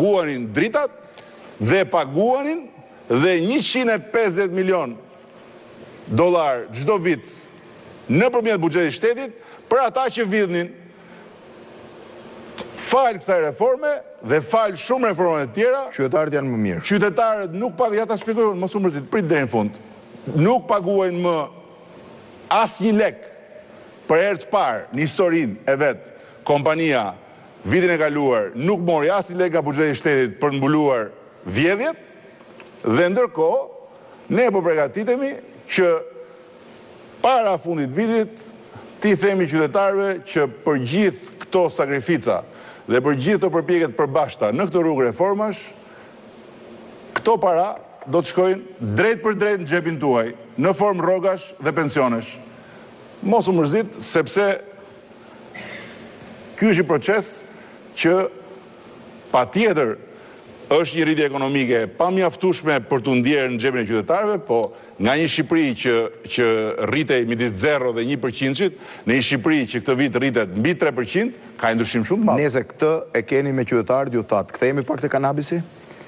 paguanin dritat dhe paguanin dhe 150 milion dolar çdo vit nëpërmjet buxhetit shtetit për ata që vjedhin falë kësaj reforme dhe falë shumë reforma të tjera. Qytetarët janë më mirë. Qytetarët nuk paguajnë, ja ta shpjegoj, mos u mërzit, prit deri në fund. Nuk paguajnë më asnjë lek për herë të parë në historinë e vet. Kompania vitin e kaluar nuk mori asnjë lek nga buxheti i shtetit për të mbuluar vjedhjet dhe ndërkohë ne po përgatitemi që para fundit vitit ti themi qytetarëve që për gjithë këto sakrifica dhe për gjithë të përpjekjet përbashkëta në këtë rrugë reformash, këto para do të shkojnë drejt për drejt në xhepin tuaj, në formë rrogash dhe pensionesh. Mos u mërzit, sepse ky është një proces që patjetër është një rritje ekonomike pamjaftueshme për t'u ndjerë në xhepin e qytetarëve, po nga një Shqipëri që rritej midis 0 dhe 1%, në një Shqipëri që këtë vit rritet mbi 3%, ka ndryshim shumë të madh. Nëse këtë e keni me qytetarët, ju thatë, kthehemi pak te kanabisi?